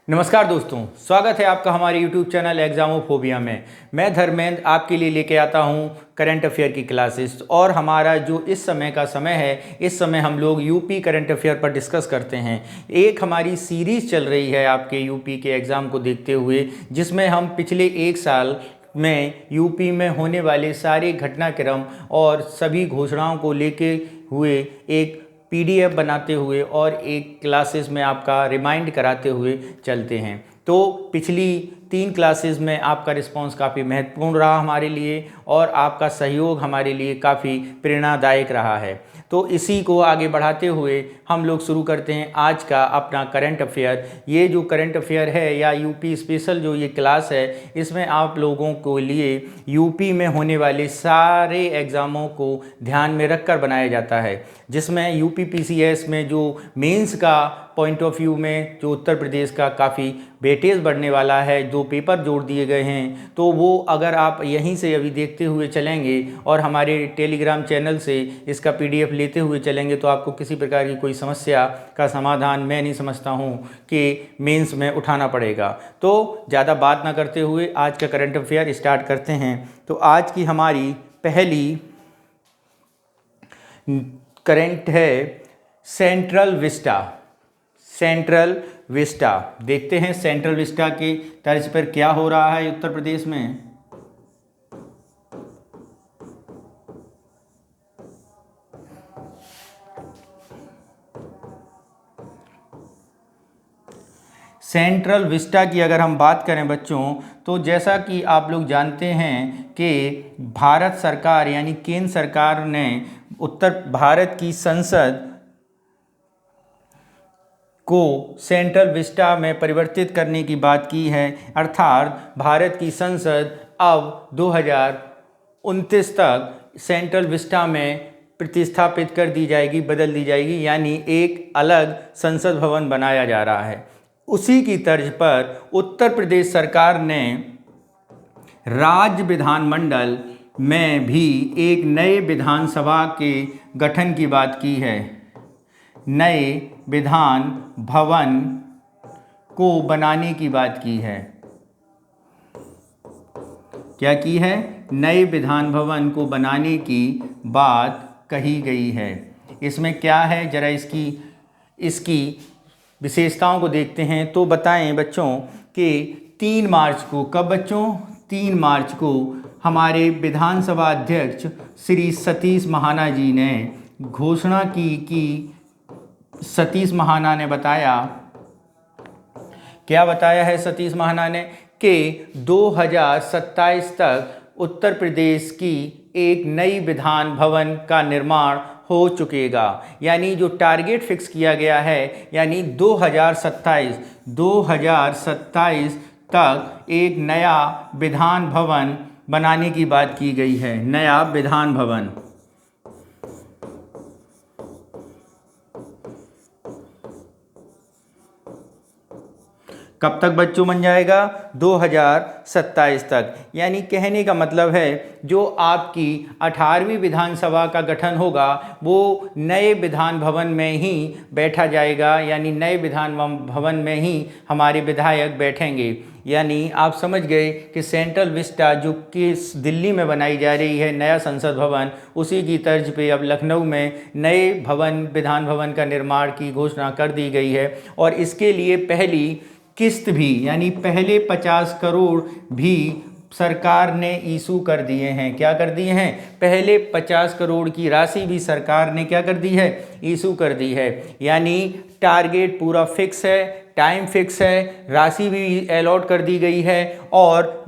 नमस्कार दोस्तों, स्वागत है आपका हमारे YouTube चैनल एग्जामोफोबिया में। मैं धर्मेंद्र आपके लिए लेके आता हूँ करंट अफेयर की क्लासेस। और हमारा जो इस समय का समय है, इस समय हम लोग यूपी करंट अफेयर पर डिस्कस करते हैं। एक हमारी सीरीज़ चल रही है आपके यूपी के एग्ज़ाम को देखते हुए, जिसमें हम पिछले एक साल में यूपी में होने वाले सारे घटनाक्रम और सभी घोषणाओं को लेके हुए एक PDF बनाते हुए और एक क्लासेस में आपका रिमाइंड कराते हुए चलते हैं। तो पिछली 3 क्लासेस में आपका रिस्पांस काफ़ी महत्वपूर्ण रहा हमारे लिए और आपका सहयोग हमारे लिए काफ़ी प्रेरणादायक रहा है। तो इसी को आगे बढ़ाते हुए हम लोग शुरू करते हैं आज का अपना करंट अफेयर। ये जो करंट अफेयर है या यूपी स्पेशल जो ये क्लास है, इसमें आप लोगों को लिए यूपी में होने वाले सारे एग्ज़ामों को ध्यान में रखकर बनाया जाता है, जिसमें यूपी PCS में जो मेंस का पॉइंट ऑफ व्यू में जो उत्तर प्रदेश का काफ़ी वेटेज बढ़ने वाला है, 2 पेपर जोड़ दिए गए हैं। तो वो अगर आप यहीं से अभी देखते हुए चलेंगे और हमारे टेलीग्राम चैनल से इसका PDF लेते हुए चलेंगे तो आपको किसी प्रकार की कोई समस्या का समाधान मैं नहीं समझता हूँ कि मेंस में उठाना पड़ेगा। तो ज़्यादा बात ना करते हुए आज का करंट अफेयर स्टार्ट करते हैं। तो आज की हमारी पहली करंट है सेंट्रल विस्टा। सेंट्रल विस्टा देखते हैं सेंट्रल विस्टा के तर्ज पर क्या हो रहा है उत्तर प्रदेश में। सेंट्रल विस्टा की अगर हम बात करें बच्चों, तो जैसा कि आप लोग जानते हैं कि भारत सरकार यानी केंद्र सरकार ने उत्तर भारत की संसद को सेंट्रल विस्टा में परिवर्तित करने की बात की है। अर्थात भारत की संसद अब 2029 तक सेंट्रल विस्टा में प्रतिस्थापित कर दी जाएगी, बदल दी जाएगी, यानी एक अलग संसद भवन बनाया जा रहा है। उसी की तर्ज पर उत्तर प्रदेश सरकार ने राज्य विधानमंडल में भी एक नए विधानसभा के गठन की बात की है। नए विधान भवन को बनाने की बात की है। क्या की है? नए विधान भवन को बनाने की बात कही गई है। इसमें क्या है, जरा इसकी विशेषताओं को देखते हैं। तो बताएं बच्चों कि 3 मार्च को, कब बच्चों? 3 मार्च को हमारे विधानसभा अध्यक्ष श्री सतीश महाना जी ने घोषणा की कि सतीश महाना ने बताया, क्या बताया है सतीश महाना ने, कि 2027 तक उत्तर प्रदेश की एक नई विधान भवन का निर्माण हो चुकेगा। यानी जो टारगेट फिक्स किया गया है, यानी 2027 तक एक नया विधान भवन बनाने की बात की गई है। नया विधान भवन कब तक बच्चों बन जाएगा? 2027 तक। यानी कहने का मतलब है जो आपकी 18वीं विधानसभा का गठन होगा वो नए विधान भवन में ही बैठा जाएगा, यानी नए विधान भवन में ही हमारे विधायक बैठेंगे। यानी आप समझ गए कि सेंट्रल विस्टा जो कि दिल्ली में बनाई जा रही है नया संसद भवन, उसी की तर्ज पे अब लखनऊ में नए विधान भवन का निर्माण की घोषणा कर दी गई है। और इसके लिए पहली किस्त भी, यानी पहले 50 करोड़ भी सरकार ने इशू कर दिए हैं। क्या कर दिए हैं? पहले 50 करोड़ की राशि भी सरकार ने क्या कर दी है? इशू कर दी है। यानी टारगेट पूरा फिक्स है, टाइम फिक्स है, राशि भी अलॉट कर दी गई है और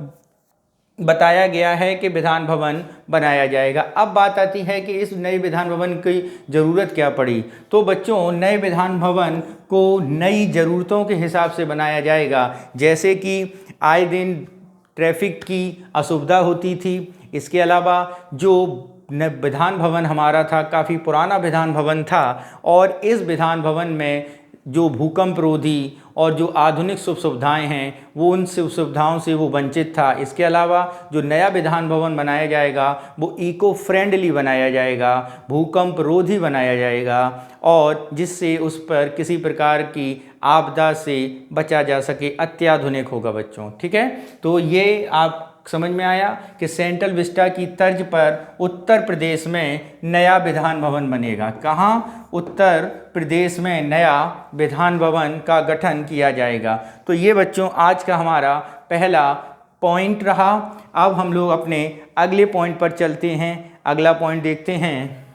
बताया गया है कि विधान भवन बनाया जाएगा। अब बात आती है कि इस नए विधान भवन की ज़रूरत क्या पड़ी। तो बच्चों, नए विधान भवन को नई ज़रूरतों के हिसाब से बनाया जाएगा। जैसे कि आए दिन ट्रैफिक की असुविधा होती थी, इसके अलावा जो विधान भवन हमारा था काफ़ी पुराना विधान भवन था और इस विधान भवन में जो भूकंप रोधी और जो आधुनिक सुख सुविधाएँ हैं वो उन सुख सुविधाओं से वो वंचित था। इसके अलावा जो नया विधान भवन बनाया जाएगा वो इको फ्रेंडली बनाया जाएगा, भूकंप रोधी बनाया जाएगा और जिससे उस पर किसी प्रकार की आपदा से बचा जा सके, अत्याधुनिक होगा बच्चों। ठीक है, तो ये आप समझ में आया कि सेंट्रल विस्टा की तर्ज पर उत्तर प्रदेश में नया विधान भवन बनेगा। कहाँ? उत्तर प्रदेश में नया विधान भवन का गठन किया जाएगा। तो ये बच्चों आज का हमारा पहला पॉइंट रहा। अब हम लोग अपने अगले पॉइंट पर चलते हैं। अगला पॉइंट देखते हैं।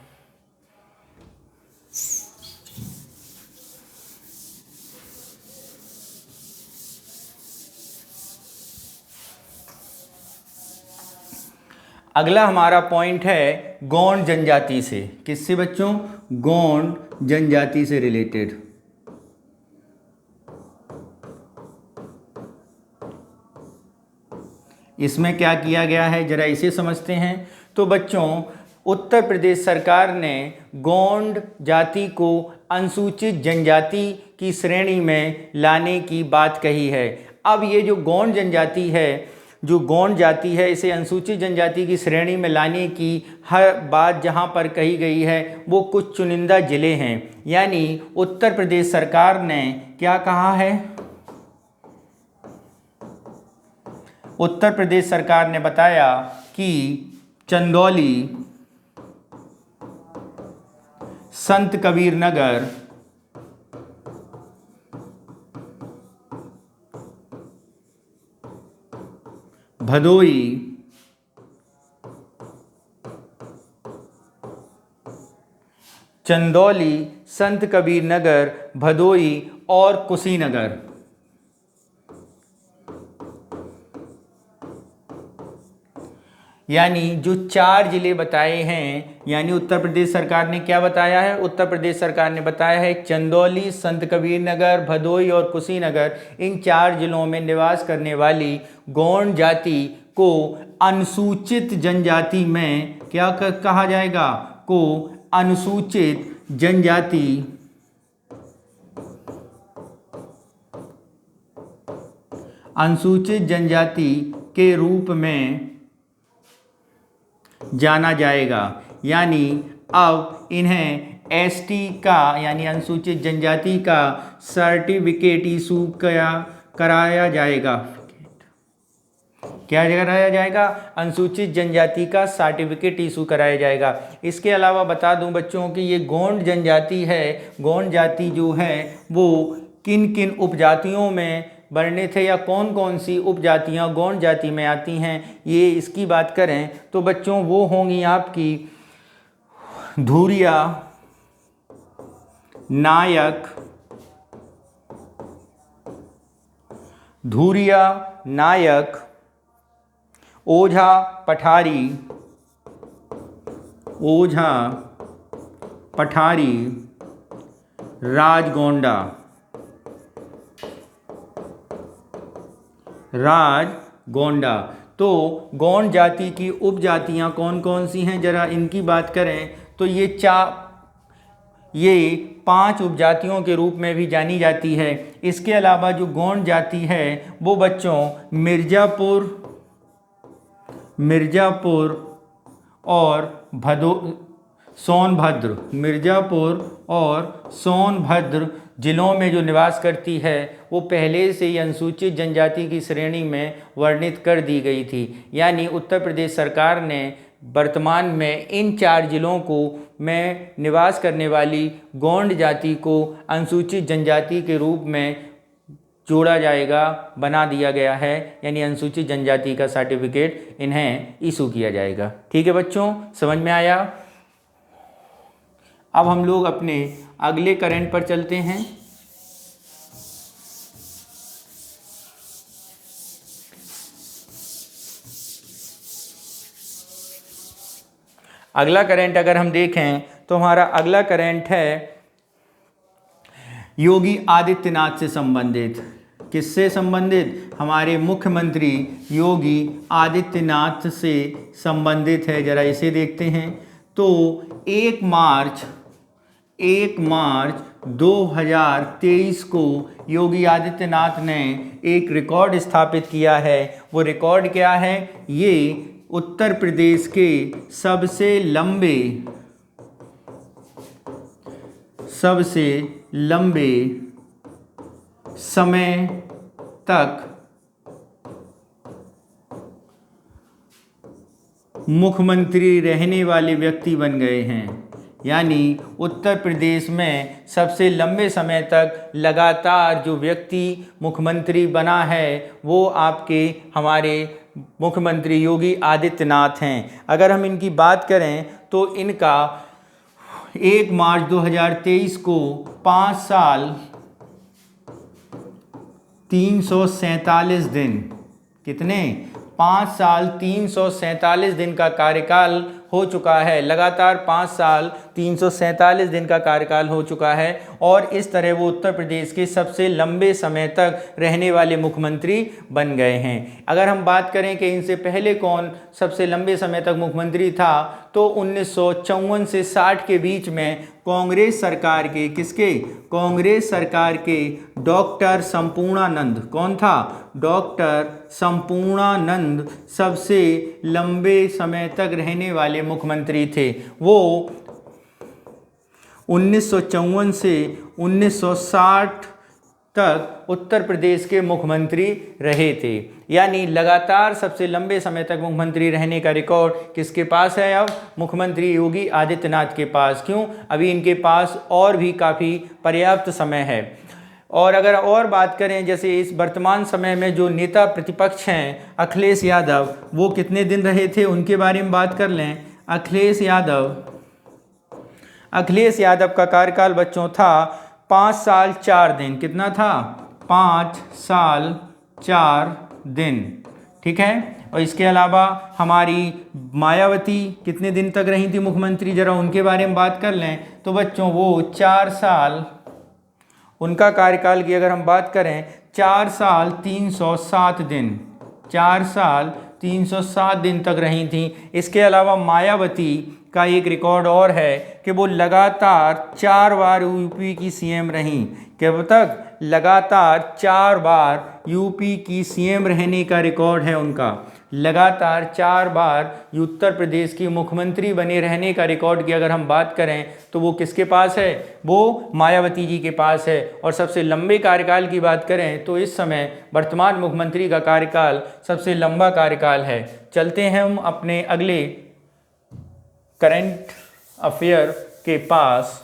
अगला हमारा पॉइंट है गोंड जनजाति से। किससे बच्चों? गोंड जनजाति से रिलेटेड। इसमें क्या किया गया है जरा इसे समझते हैं। तो बच्चों उत्तर प्रदेश सरकार ने गोंड जाति को अनुसूचित जनजाति की श्रेणी में लाने की बात कही है। अब ये जो गोंड जनजाति है, जो गोंड जाति है, इसे अनुसूचित जनजाति की श्रेणी में लाने की हर बात जहां पर कही गई है वो कुछ चुनिंदा जिले हैं। यानी उत्तर प्रदेश सरकार ने क्या कहा है? उत्तर प्रदेश सरकार ने बताया कि चंदौली, संत कबीर नगर, भदोई, चंदौली, संत कबीर नगर, भदोई और कुशीनगर, यानी जो 4 जिले बताए हैं, यानी उत्तर प्रदेश सरकार ने क्या बताया है? उत्तर प्रदेश सरकार ने बताया है चंदौली, संत कबीर नगर, भदोई और कुशीनगर, इन 4 जिलों में निवास करने वाली गोंड जाति को अनुसूचित जनजाति में क्या कहा जाएगा? को अनुसूचित जनजाति के रूप में जाना जाएगा। यानी अब इन्हें एसटी का यानी अनुसूचित जनजाति का सर्टिफिकेट इशू कराया जाएगा। क्या कराया जाएगा? अनुसूचित जनजाति का सर्टिफिकेट इशू कराया जाएगा। इसके अलावा बता दूं बच्चों कि ये गोंड जनजाति है, गोंड जाति जो है वो किन किन उपजातियों में वर्णित है या कौन कौन सी उपजातियां गोंड जाति में आती हैं, ये इसकी बात करें तो बच्चों वो होंगी आपकी धुरिया, नायक, ओझा पठारी, राजगोंडा। तो गोंड जाति की उपजातियां कौन कौन सी हैं जरा इनकी बात करें तो ये 5 उपजातियों के रूप में भी जानी जाती है। इसके अलावा जो गोंड जाति है वो बच्चों मिर्ज़ापुर और सोनभद्र जिलों में जो निवास करती है वो पहले से ही अनुसूचित जनजाति की श्रेणी में वर्णित कर दी गई थी। यानी उत्तर प्रदेश सरकार ने वर्तमान में इन 4 जिलों को में निवास करने वाली गोंड जाति को अनुसूचित जनजाति के रूप में जोड़ा जाएगा, बना दिया गया है। यानी अनुसूचित जनजाति का सर्टिफिकेट इन्हें इशू किया जाएगा। ठीक है बच्चों, समझ में आया? अब हम लोग अपने अगले करंट पर चलते हैं। अगला करंट अगर हम देखें तो हमारा अगला करंट है योगी आदित्यनाथ से संबंधित। किससे संबंधित? हमारे मुख्यमंत्री योगी आदित्यनाथ से संबंधित है। जरा इसे देखते हैं। तो 1 1 मार्च 2023 को योगी आदित्यनाथ ने एक रिकॉर्ड स्थापित किया है। वो रिकॉर्ड क्या है? ये उत्तर प्रदेश के सबसे लंबे समय तक मुख्यमंत्री रहने वाले व्यक्ति बन गए हैं। यानी उत्तर प्रदेश में सबसे लंबे समय तक लगातार जो व्यक्ति मुख्यमंत्री बना है वो आपके हमारे मुख्यमंत्री योगी आदित्यनाथ हैं। अगर हम इनकी बात करें तो इनका 1 मार्च 2023 को 5 साल 347 दिन, कितने? 5 साल 347 दिन का कार्यकाल हो चुका है। लगातार 5 साल 347 दिन का कार्यकाल हो चुका है और इस तरह वो उत्तर प्रदेश के सबसे लंबे समय तक रहने वाले मुख्यमंत्री बन गए हैं। अगर हम बात करें कि इनसे पहले कौन सबसे लंबे समय तक मुख्यमंत्री था, तो 1954 से 60 के बीच में कांग्रेस सरकार के, किसके? कांग्रेस सरकार के डॉक्टर संपूर्णानंद, कौन था? डॉक्टर संपूर्णानंद सबसे लंबे समय तक रहने वाले मुख्यमंत्री थे। वो 1954 से 1960 तक उत्तर प्रदेश के मुख्यमंत्री रहे थे। यानी लगातार सबसे लंबे समय तक मुख्यमंत्री रहने का रिकॉर्ड किसके पास है? अब मुख्यमंत्री योगी आदित्यनाथ के पास। क्यों? अभी इनके पास और भी काफ़ी पर्याप्त समय है। और अगर और बात करें, जैसे इस वर्तमान समय में जो नेता प्रतिपक्ष हैं अखिलेश यादव, वो कितने दिन रहे थे उनके बारे में बात कर लें। अखिलेश यादव का कार्यकाल बच्चों था 5 साल 4 दिन। कितना था? 5 साल 4 दिन। ठीक है। और इसके अलावा हमारी मायावती कितने दिन तक रही थी मुख्यमंत्री, जरा उनके बारे में बात कर लें। तो बच्चों वो 4 साल, उनका कार्यकाल की अगर हम बात करें 4 साल 307 दिन, 4 साल 307 दिन तक रही थी। इसके अलावा मायावती का एक रिकॉर्ड और है कि वो लगातार 4 बार यूपी की सीएम रहीं। कब तक? लगातार 4 बार यूपी की सीएम रहने का रिकॉर्ड है उनका। लगातार 4 बार उत्तर प्रदेश की मुख्यमंत्री बने रहने का रिकॉर्ड की अगर हम बात करें तो वो किसके पास है? वो मायावती जी के पास है। और सबसे लंबे कार्यकाल की बात करें तो इस समय वर्तमान मुख्यमंत्री का कार्यकाल सबसे लंबा कार्यकाल है। चलते हैं हम अपने अगले करंट अफेयर के पास।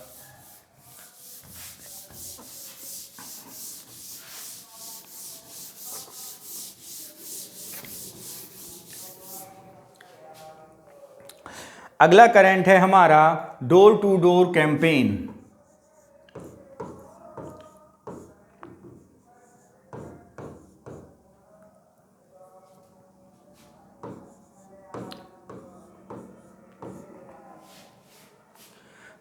अगला करंट है हमारा door to door campaign.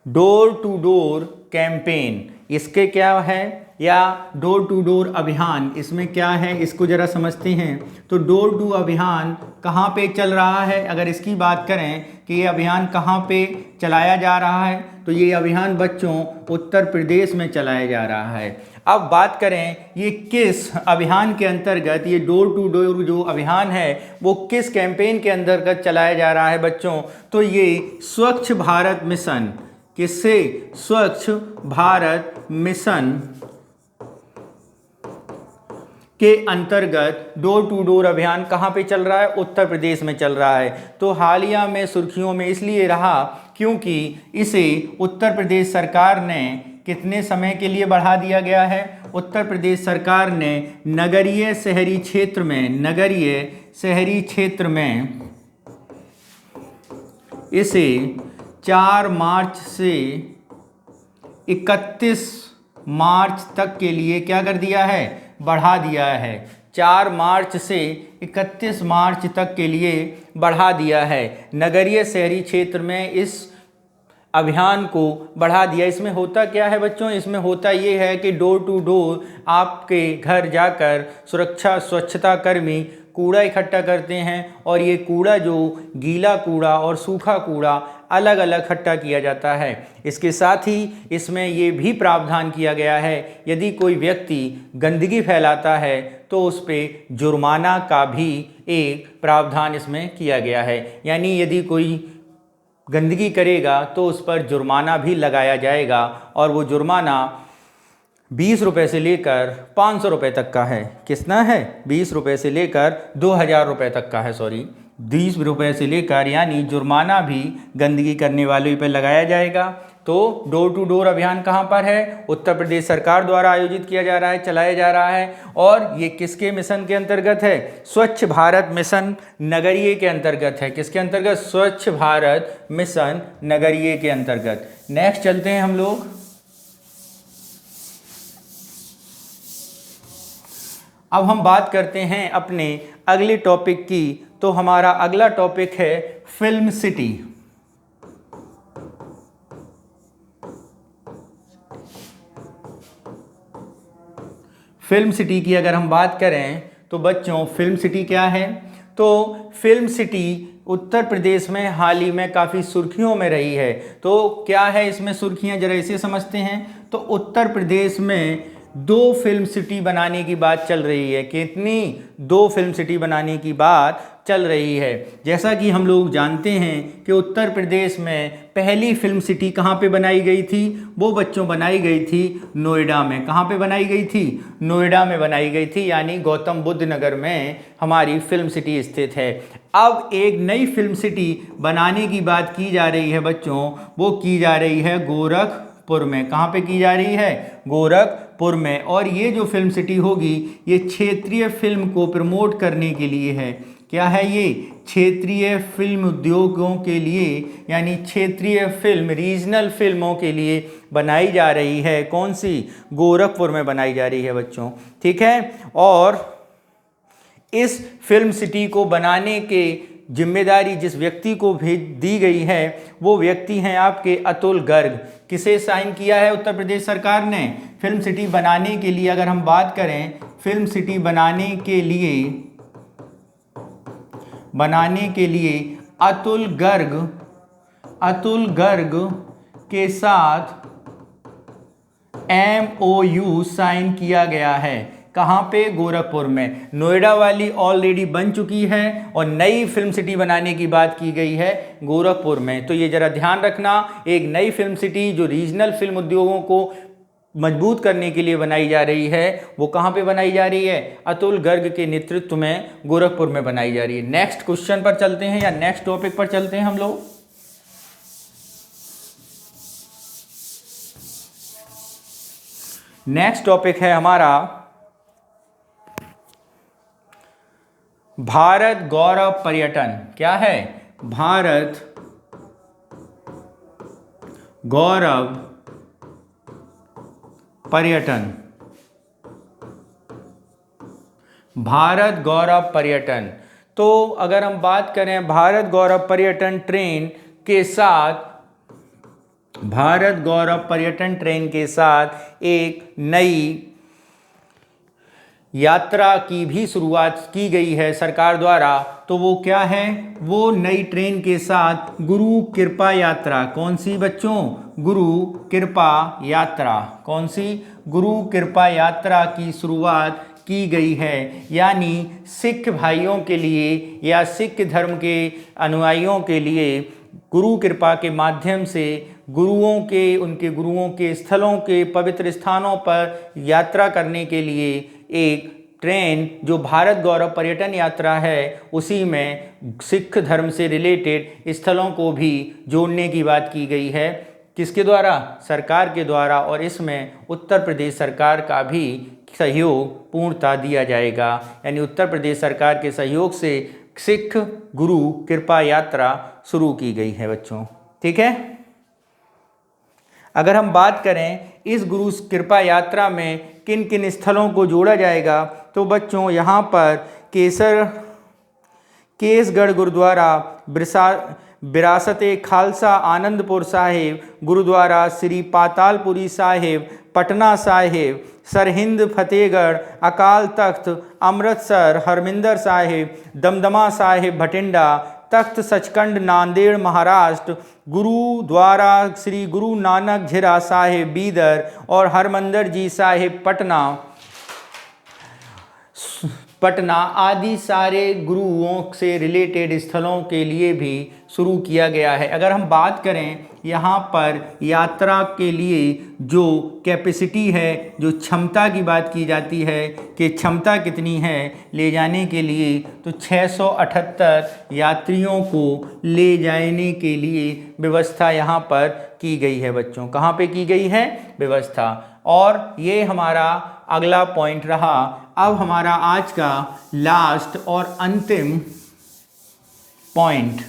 Door to door campaign इसके क्या है, या डोर टू डोर अभियान, इसमें क्या है इसको ज़रा समझते हैं। तो डोर टू अभियान कहाँ पे चल रहा है? अगर इसकी बात करें कि ये अभियान कहाँ पे चलाया जा रहा है, तो ये अभियान बच्चों उत्तर प्रदेश में चलाया जा रहा है। अब बात करें ये किस अभियान के अंतर्गत, ये डोर टू डोर जो अभियान है वो किस कैंपेन के अंतर्गत चलाया जा रहा है बच्चों? तो ये स्वच्छ भारत मिशन, किससे? स्वच्छ भारत मिशन के अंतर्गत डोर टू डोर अभियान कहाँ पे चल रहा है? उत्तर प्रदेश में चल रहा है। तो हालिया में सुर्खियों में इसलिए रहा क्योंकि इसे उत्तर प्रदेश सरकार ने कितने समय के लिए बढ़ा दिया गया है? उत्तर प्रदेश सरकार ने नगरीय शहरी क्षेत्र में इसे 4 मार्च से 31 मार्च तक के लिए क्या कर दिया है? बढ़ा दिया है। 4 मार्च से 31 मार्च तक के लिए बढ़ा दिया है। नगरीय शहरी क्षेत्र में इस अभियान को बढ़ा दिया। इसमें होता क्या है बच्चों? इसमें होता ये है कि डोर टू डोर आपके घर जाकर स्वच्छता कर्मी कूड़ा इकट्ठा करते हैं और ये कूड़ा जो गीला कूड़ा और सूखा कूड़ा अलग अलग इकट्ठा किया जाता है। इसके साथ ही इसमें ये भी प्रावधान किया गया है, यदि कोई व्यक्ति गंदगी फैलाता है तो उस पर जुर्माना का भी एक प्रावधान इसमें किया गया है। यानी यदि कोई गंदगी करेगा तो उस पर जुर्माना भी लगाया जाएगा और वो जुर्माना 20 रुपये से लेकर 500 रुपये तक का है। कितना है? 20 रुपये से लेकर 2000 रुपये तक का है। 20 रुपये से लेकर, यानी जुर्माना भी गंदगी करने वालों पर लगाया जाएगा। तो डोर टू डोर अभियान कहाँ पर है? उत्तर प्रदेश सरकार द्वारा आयोजित किया जा रहा है, चलाया जा रहा है। और ये किसके मिशन के अंतर्गत है? स्वच्छ भारत मिशन नगरीय के अंतर्गत है। किसके अंतर्गत? स्वच्छ भारत मिशन नगरीय के अंतर्गत। नेक्स्ट चलते हैं हम लोग। अब हम बात करते हैं अपने अगले टॉपिक की। तो हमारा अगला टॉपिक है फिल्म सिटी। फिल्म सिटी की अगर हम बात करें तो बच्चों, फिल्म सिटी क्या है? तो फिल्म सिटी उत्तर प्रदेश में हाल ही में काफ़ी सुर्खियों में रही है। तो क्या है इसमें सुर्खियां, जरा इसे समझते हैं। तो उत्तर प्रदेश में 2 फिल्म सिटी बनाने की बात चल रही है। कितनी? 2 फिल्म सिटी बनाने की बात चल रही है। जैसा कि हम लोग जानते हैं कि उत्तर प्रदेश में पहली फिल्म सिटी कहाँ पे बनाई गई थी? वो बच्चों बनाई गई थी नोएडा में। कहाँ पे बनाई गई थी? नोएडा में बनाई गई थी, यानी गौतम बुद्ध नगर में हमारी फिल्म सिटी स्थित है। अब एक नई फिल्म सिटी बनाने की बात की जा रही है बच्चों, वो की जा रही है गोरखपुर में। कहाँ पे की जा रही है? गोरखपुर में। और ये जो फिल्म सिटी होगी ये क्षेत्रीय फिल्म को प्रमोट करने के लिए है। क्या है ये? क्षेत्रीय फिल्म उद्योगों के लिए, यानी क्षेत्रीय फिल्म, रीजनल फिल्मों के लिए बनाई जा रही है। कौन सी? गोरखपुर में बनाई जा रही है बच्चों, ठीक है। और इस फिल्म सिटी को बनाने के जिम्मेदारी जिस व्यक्ति को भेज दी गई है वो व्यक्ति हैं आपके अतुल गर्ग। किसे साइन किया है उत्तर प्रदेश सरकार ने? फिल्म सिटी बनाने के लिए अगर हम बात करें, फिल्म सिटी बनाने के लिए अतुल गर्ग के साथ MOU साइन किया गया है। कहाँ पे? गोरखपुर में। नोएडा वाली ऑलरेडी बन चुकी है और नई फिल्म सिटी बनाने की बात की गई है गोरखपुर में। तो ये जरा ध्यान रखना, एक नई फिल्म सिटी जो रीजनल फिल्म उद्योगों को मजबूत करने के लिए बनाई जा रही है, वो कहाँ पे बनाई जा रही है? अतुल गर्ग के नेतृत्व में गोरखपुर में बनाई जा रही है। नेक्स्ट क्वेश्चन पर चलते हैं, या नेक्स्ट टॉपिक पर चलते हैं हम लोग। नेक्स्ट टॉपिक है हमारा भारत गौरव पर्यटन। क्या है? भारत गौरव पर्यटन। भारत गौरव पर्यटन। तो अगर हम बात करें भारत गौरव पर्यटन ट्रेन के साथ, भारत गौरव पर्यटन ट्रेन के साथ एक नई यात्रा की भी शुरुआत की गई है सरकार द्वारा। तो वो क्या है? वो नई ट्रेन के साथ गुरु कृपा यात्रा। कौन सी बच्चों? गुरु कृपा यात्रा। कौन सी? गुरु कृपा यात्रा की शुरुआत की गई है। यानी सिख भाइयों के लिए या सिख धर्म के अनुयायियों के लिए गुरु कृपा के माध्यम से गुरुओं के, उनके गुरुओं के स्थलों के पवित्र स्थानों पर यात्रा करने के लिए एक ट्रेन जो भारत गौरव पर्यटन यात्रा है उसी में सिख धर्म से रिलेटेड स्थलों को भी जोड़ने की बात की गई है। किसके द्वारा? सरकार के द्वारा। और इसमें उत्तर प्रदेश सरकार का भी सहयोग पूर्णतः दिया जाएगा। यानी उत्तर प्रदेश सरकार के सहयोग से सिख गुरु कृपा यात्रा शुरू की गई है बच्चों, ठीक है। अगर हम बात करें इस गुरु कृपा यात्रा में किन किन स्थलों को जोड़ा जाएगा, तो बच्चों यहाँ पर केसगढ़ गुरुद्वारा, विरासत-ए खालसा आनंदपुर साहिब गुरुद्वारा, श्री पातालपुरी साहिब, पटना साहिब, सरहिंद फतेहगढ़, अकाल तख्त अमृतसर, हरमिंदर साहिब, दमदमा साहिब भटिंडा, तख्त सचखंड नांदेड़ महाराष्ट्र, गुरुद्वारा श्री गुरु नानक झीरा साहिब बीदर और हरमंदिर जी साहिब पटना आदि सारे गुरुओं से रिलेटेड स्थलों के लिए भी शुरू किया गया है। अगर हम बात करें यहाँ पर यात्रा के लिए जो कैपेसिटी है, जो क्षमता की बात की जाती है कि क्षमता कितनी है ले जाने के लिए, तो 678 यात्रियों को ले जाने के लिए व्यवस्था यहाँ पर की गई है बच्चों। कहाँ पे की गई है व्यवस्था? और ये हमारा अगला पॉइंट रहा। अब हमारा आज का लास्ट और अंतिम पॉइंट,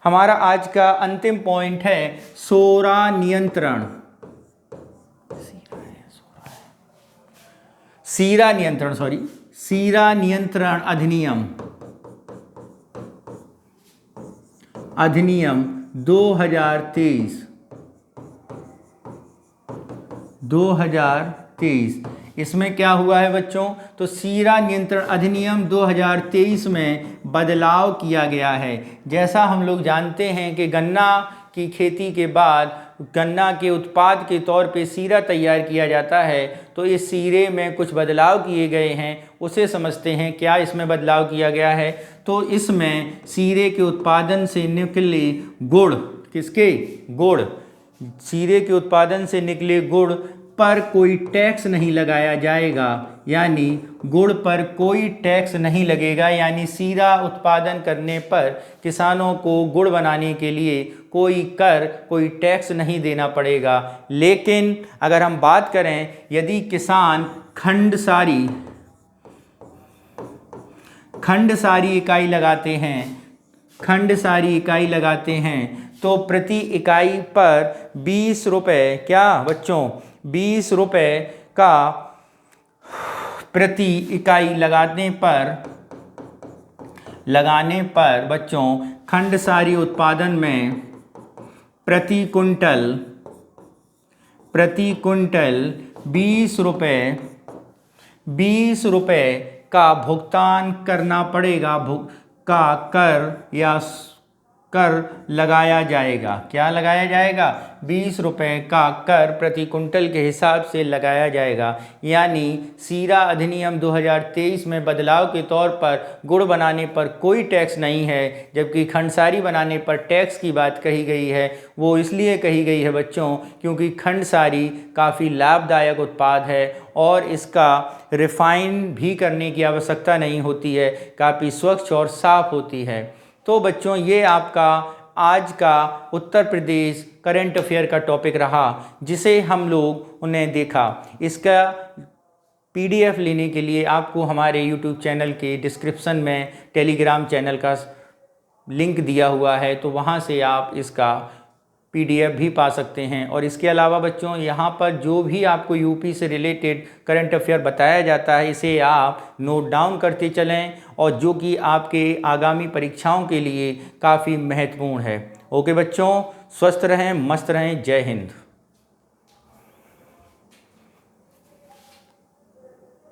हमारा आज का अंतिम पॉइंट है सोरा नियंत्रण, सीरा नियंत्रण अधिनियम 2023। इसमें क्या हुआ है बच्चों? तो सीरा नियंत्रण अधिनियम 2023 में बदलाव किया गया है। जैसा हम लोग जानते हैं कि गन्ना की खेती के बाद गन्ना के उत्पाद के तौर पे सीरा तैयार किया जाता है, तो इस सीरे में कुछ बदलाव किए गए हैं, उसे समझते हैं। क्या इसमें बदलाव किया गया है? तो इसमें सीरे के उत्पादन से निकले गुड़, किसके? गुड़, सीरे के उत्पादन से निकले गुड़ पर कोई टैक्स नहीं लगाया जाएगा, यानी गुड़ पर कोई टैक्स नहीं लगेगा, यानी सीरा उत्पादन करने पर किसानों को गुड़ बनाने के लिए कोई कर, कोई टैक्स नहीं देना पड़ेगा। लेकिन अगर हम बात करें, यदि किसान खंडसारी इकाई लगाते हैं, तो प्रति इकाई पर 20 रुपये, क्या बच्चों? 20 रुपये का प्रति इकाई लगाने पर बच्चों खंडसारी उत्पादन में प्रति कुंटल 20 रुपये का भुगतान करना पड़ेगा, कर लगाया जाएगा। क्या लगाया जाएगा? 20 रुपये का कर प्रति कुंटल के हिसाब से लगाया जाएगा। यानी सीरा अधिनियम 2023 में बदलाव के तौर पर गुड़ बनाने पर कोई टैक्स नहीं है, जबकि खंडसारी बनाने पर टैक्स की बात कही गई है। वो इसलिए कही गई है बच्चों क्योंकि खंडसारी काफ़ी लाभदायक उत्पाद है और इसका रिफाइन भी करने की आवश्यकता नहीं होती है, काफ़ी स्वच्छ और साफ़ होती है। तो बच्चों ये आपका आज का उत्तर प्रदेश करंट अफेयर का टॉपिक रहा, जिसे हम लोग उन्हें देखा। इसका PDF लेने के लिए आपको हमारे YouTube चैनल के डिस्क्रिप्शन में टेलीग्राम चैनल का लिंक दिया हुआ है, तो वहाँ से आप इसका PDF भी पा सकते हैं। और इसके अलावा बच्चों यहाँ पर जो भी आपको यूपी से रिलेटेड करंट अफेयर बताया जाता है, इसे आप नोट डाउन करते चलें, और जो कि आपके आगामी परीक्षाओं के लिए काफ़ी महत्वपूर्ण है। ओके बच्चों, स्वस्थ रहें, मस्त रहें, जय हिंद।